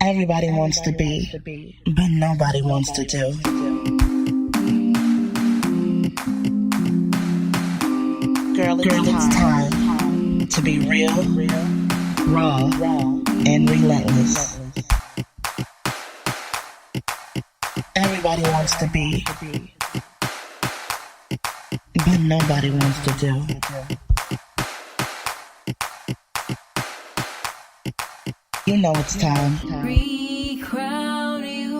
Everybody wants to be, but nobody wants to do. Girl, it's time to be real, raw, and relentless. Everybody wants to be, but nobody wants to do. You know it's time. RECROWN you.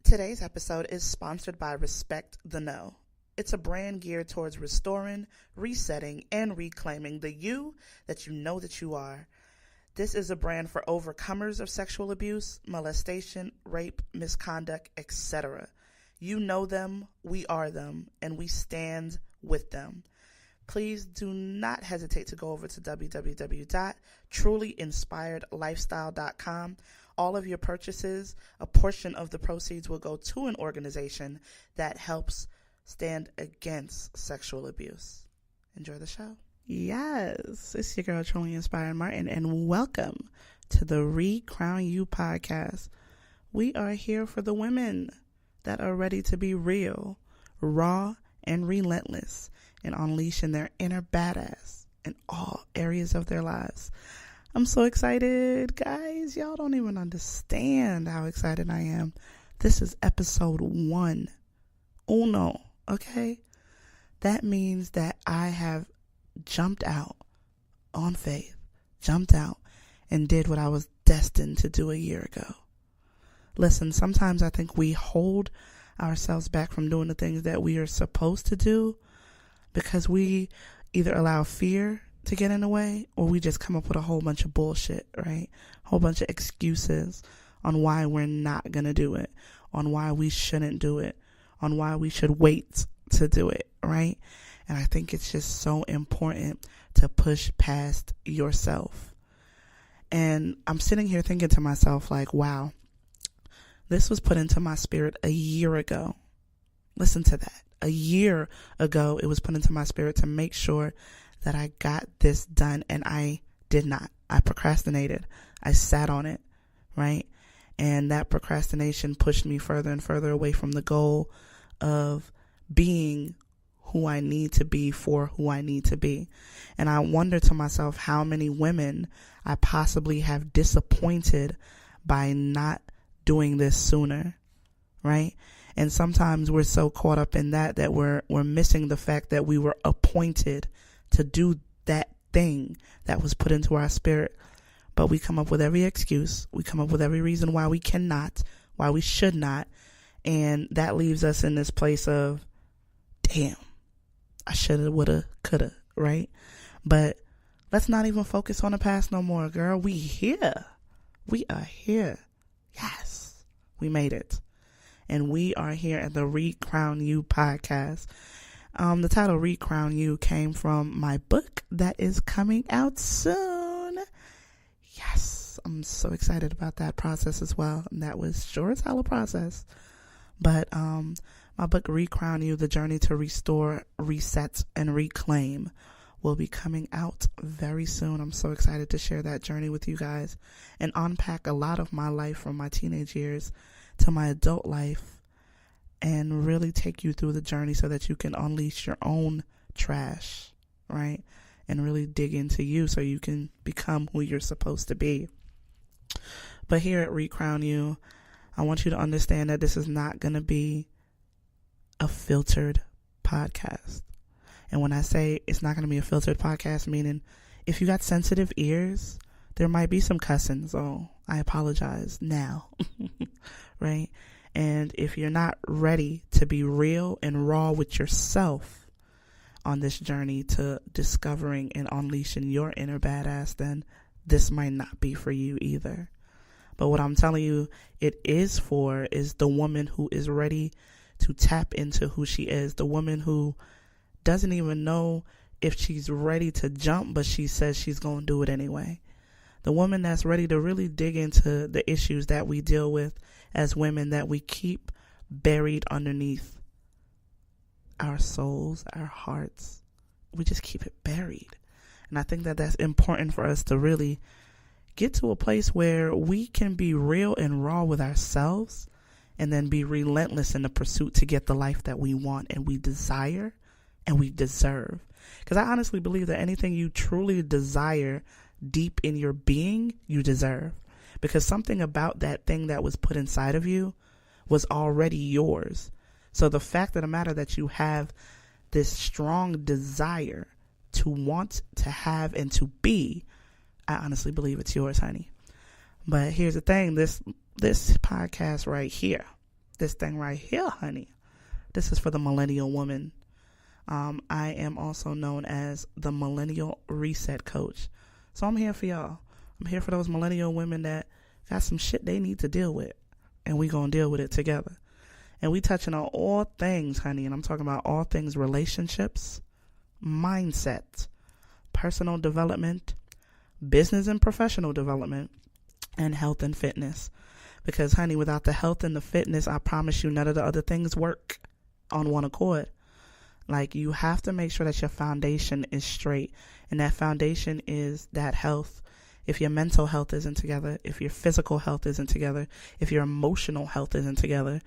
Today's episode is sponsored by Respect the No. It's a brand geared towards restoring, resetting, and reclaiming the you that you know that you are. This is a brand for overcomers of sexual abuse, molestation, rape, misconduct, etc. You know them, we are them, and we stand with them. Please do not hesitate to go over to www.trulyinspiredlifestyle.com. All of your purchases, a portion of the proceeds will go to an organization that helps stand against sexual abuse. Enjoy the show. Yes, it's your girl, Truly Inspired Martin, and welcome to the RECROWN You podcast. We are here for the women that are ready to be real, raw, and relentless, and unleashing their inner badass in all areas of their lives. I'm so excited, guys. Y'all don't even understand how excited I am. This is episode 1. Uno, okay? That means that I have jumped out on faith, jumped out and did what I was destined to do a year ago. Listen, sometimes I think we hold ourselves back from doing the things that we are supposed to do because we either allow fear to get in the way or we just come up with a whole bunch of bullshit, right? A whole bunch of excuses on why we're not going to do it, on why we shouldn't do it, on why we should wait to do it, right? And I think it's just so important to push past yourself. And I'm sitting here thinking to myself like, wow, this was put into my spirit a year ago. Listen to that. A year ago, it was put into my spirit to make sure that I got this done, and I did not. I procrastinated. I sat on it, right? And that procrastination pushed me further and further away from the goal of being who I need to be for who I need to be. And I wonder to myself how many women I possibly have disappointed by not doing this sooner, right? And sometimes we're so caught up in that we're missing the fact that we were appointed to do that thing that was put into our spirit. But we come up with every excuse. We come up with every reason why we cannot, why we should not. And that leaves us in this place of, damn, I shoulda, woulda, coulda, right? But let's not even focus on the past no more, girl. We here. We are here. Yes, we made it. And we are here at the RECROWN You podcast. The title RECROWN You came from my book that is coming out soon. Yes, I'm so excited about that process as well. And that was sure as hell a process. But my book RECROWN You, The Journey to Restore, Reset, and Reclaim will be coming out very soon. I'm so excited to share that journey with you guys and unpack a lot of my life from my teenage years to my adult life and really take you through the journey so that you can unleash your own trash, right? And really dig into you so you can become who you're supposed to be. But here at RECROWN You, I want you to understand that this is not going to be a filtered podcast. And when I say it's not going to be a filtered podcast, meaning if you got sensitive ears, there might be some cussing. So I apologize now, right? And if you're not ready to be real and raw with yourself on this journey to discovering and unleashing your inner badass, then this might not be for you either. But what I'm telling you it is for is the woman who is ready to tap into who she is, the woman who doesn't even know if she's ready to jump, but she says she's going to do it anyway. The woman that's ready to really dig into the issues that we deal with as women that we keep buried underneath our souls, our hearts. We just keep it buried. And I think that that's important for us to really get to a place where we can be real and raw with ourselves, and then be relentless in the pursuit to get the life that we want and we desire and we deserve. Because I honestly believe that anything you truly desire deep in your being, you deserve. Because something about that thing that was put inside of you was already yours. So the fact of the matter that you have this strong desire to want, to have, and to be, I honestly believe it's yours, honey. But here's the thing, this podcast right here, this thing right here, honey, this is for the millennial woman. I am also known as the millennial reset coach. So I'm here for y'all. I'm here for those millennial women that got some shit they need to deal with, and we gonna deal with it together. And we touching on all things, honey, and I'm talking about all things relationships, mindset, personal development, business and professional development, and health and fitness. Because, honey, without the health and the fitness, I promise you none of the other things work on one accord. Like, you have to make sure that your foundation is straight, and that foundation is that health. If your mental health isn't together, if your physical health isn't together, if your emotional health isn't together,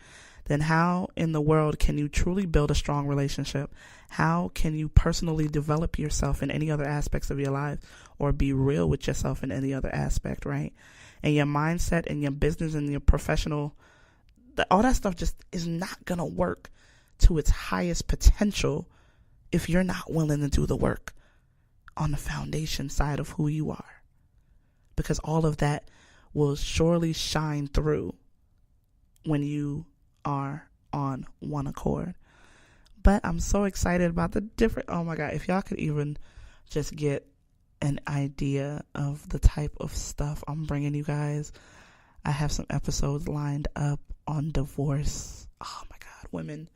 then how in the world can you truly build a strong relationship? How can you personally develop yourself in any other aspects of your life, or be real with yourself in any other aspect, right? And your mindset and your business and your professional, all that stuff just is not going to work to its highest potential if you're not willing to do the work on the foundation side of who you are. Because all of that will surely shine through when you are on one accord. But I'm so excited about the different, oh my God, if y'all could even just get an idea of the type of stuff I'm bringing you guys. I have some episodes lined up on divorce. Oh my God, women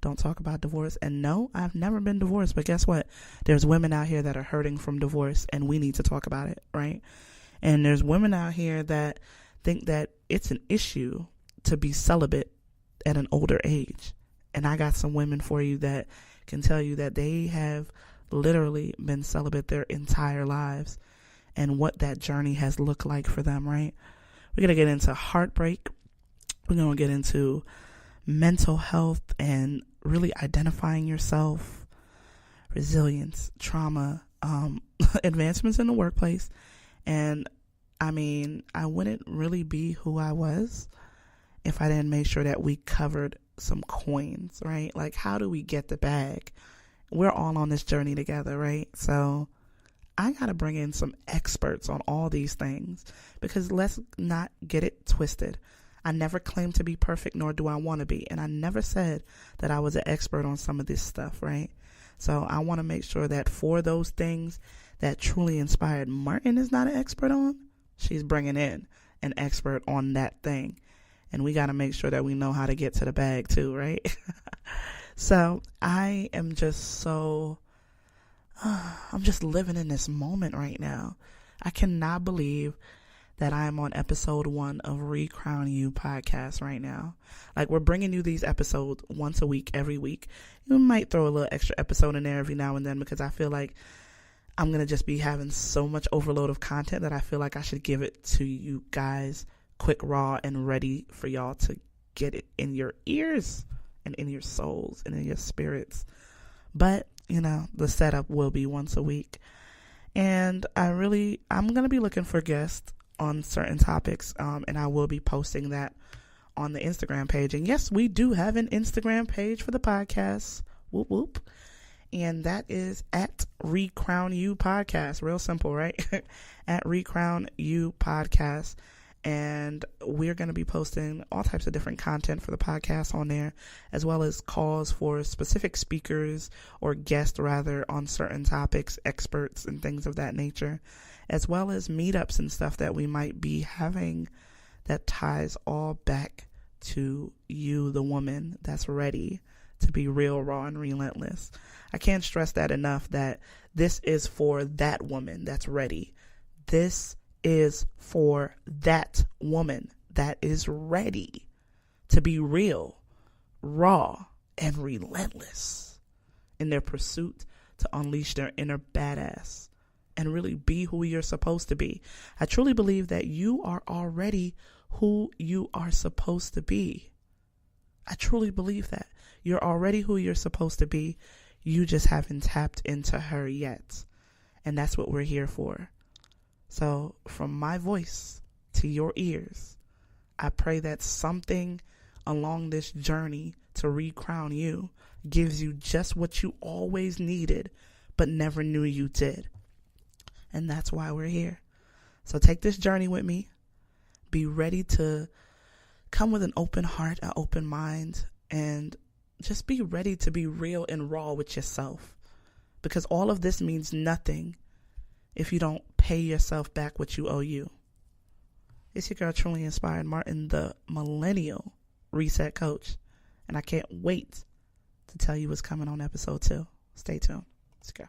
don't talk about divorce. And no, I've never been divorced, but guess what? There's women out here that are hurting from divorce, and we need to talk about it, right? And there's women out here that think that it's an issue to be celibate at an older age. And I got some women for you that can tell you that they have literally been celibate their entire lives, and what that journey has looked like for them, right? We're going to get into heartbreak. We're going to get into mental health and really identifying yourself, resilience, trauma, advancements in the workplace. And I mean, I wouldn't really be who I was if I didn't make sure that we covered some coins, right? Like, how do we get the bag? We're all on this journey together, right? So I got to bring in some experts on all these things, because let's not get it twisted. I never claimed to be perfect, nor do I want to be. And I never said that I was an expert on some of this stuff, right? So I want to make sure that for those things that truly inspired Martin is not an expert on, she's bringing in an expert on that thing. And we got to make sure that we know how to get to the bag too, right? So I am just I'm just living in this moment right now. I cannot believe that I'm on episode 1 of RECROWN You podcast right now. Like, we're bringing you these episodes once a week, every week. We might throw a little extra episode in there every now and then, because I feel like I'm going to just be having so much overload of content that I feel like I should give it to you guys quick, raw, and ready for y'all to get it in your ears and in your souls and in your spirits. But, you know, the setup will be once a week. And I'm going to be looking for guests on certain topics. And I will be posting that on the Instagram page. And yes, we do have an Instagram page for the podcast. Whoop, whoop. And that is at RECROWN You podcast. Real simple, right? At RECROWN You podcast. And we're going to be posting all types of different content for the podcast on there, as well as calls for specific speakers or guests, rather, on certain topics, experts and things of that nature, as well as meetups and stuff that we might be having that ties all back to you, the woman that's ready to be real, raw, and relentless. I can't stress that enough, that this is for that woman that's ready. This is for that woman that is ready to be real, raw, and relentless in their pursuit to unleash their inner badass and really be who you're supposed to be. I truly believe that you are already who you are supposed to be. I truly believe that. You're already who you're supposed to be. You just haven't tapped into her yet. And that's what we're here for. So from my voice to your ears, I pray that something along this journey to recrown you gives you just what you always needed, but never knew you did. And that's why we're here. So take this journey with me. Be ready to come with an open heart, an open mind, and just be ready to be real and raw with yourself. Because all of this means nothing if you don't pay yourself back what you owe you. It's your girl, Truly Inspired Martin, the Millennial Reset Coach. And I can't wait to tell you what's coming on episode 2. Stay tuned. Let's go.